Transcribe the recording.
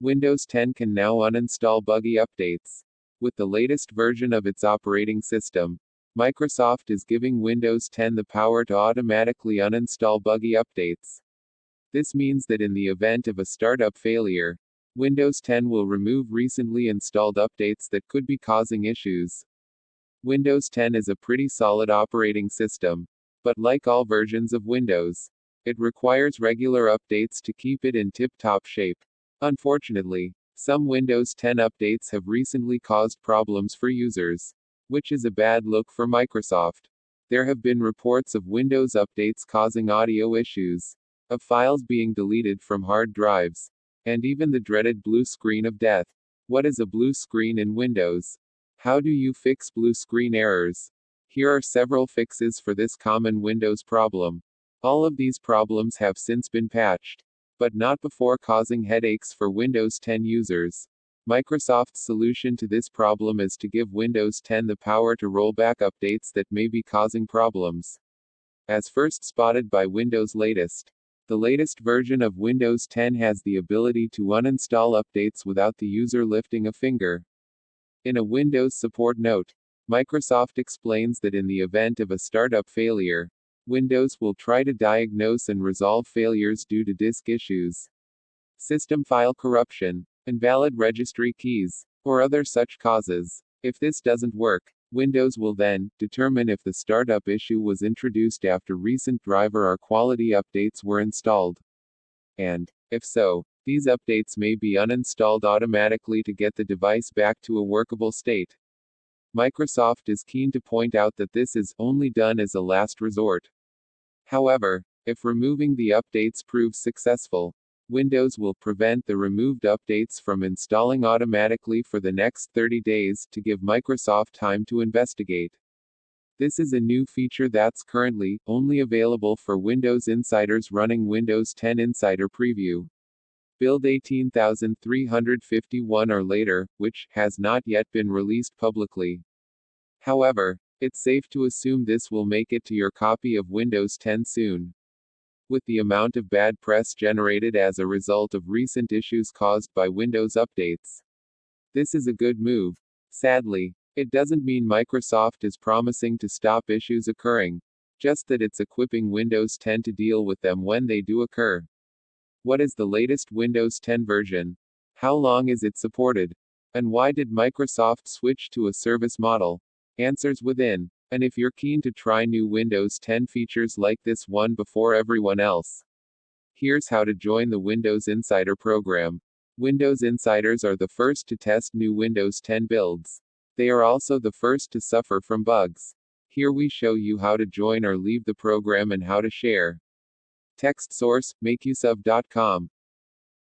Windows 10 can now uninstall buggy updates. With the latest version of its operating system, Microsoft is giving Windows 10 the power to automatically uninstall buggy updates. This means that in the event of a startup failure, Windows 10 will remove recently installed updates that could be causing issues. Windows 10 is a pretty solid operating system, but like all versions of Windows, it requires regular updates to keep it in tip-top shape. Unfortunately, some Windows 10 updates have recently caused problems for users, which is a bad look for Microsoft. There have been reports of Windows updates causing audio issues, of files being deleted from hard drives, and even the dreaded blue screen of death. What is a blue screen in Windows? How do you fix blue screen errors? Here are several fixes for this common Windows problem. All of these problems have since been patched, but not before causing headaches for Windows 10 users. Microsoft's solution to this problem is to give Windows 10 the power to roll back updates that may be causing problems. As first spotted by Windows Latest. The latest version of Windows 10 has the ability to uninstall updates without the user lifting a finger. In a Windows support note, Microsoft explains that in the event of a startup failure, Windows will try to diagnose and resolve failures due to disk issues, system file corruption, invalid registry keys, or other such causes. If this doesn't work, Windows will then determine if the startup issue was introduced after recent driver or quality updates were installed. And, if so, these updates may be uninstalled automatically to get the device back to a workable state. Microsoft is keen to point out that this is only done as a last resort. However, if removing the updates proves successful, Windows will prevent the removed updates from installing automatically for the next 30 days to give Microsoft time to investigate. This is a new feature that's currently only available for Windows insiders running Windows 10 Insider Preview. Build 18351 or later, which has not yet been released publicly. However, it's safe to assume this will make it to your copy of Windows 10 soon. With the amount of bad press generated as a result of recent issues caused by Windows updates, this is a good move. Sadly, it doesn't mean Microsoft is promising to stop issues occurring, just that it's equipping Windows 10 to deal with them when they do occur. What is the latest Windows 10 version? How long is it supported? And why did Microsoft switch to a service model? Answers within. And if you're keen to try new Windows 10 features like this one before everyone else, here's how to join the Windows Insider program. Windows Insiders are the first to test new Windows 10 builds. They are also the first to suffer from bugs. Here we show you how to join or leave the program and how to share. Text source, makeuseof.com.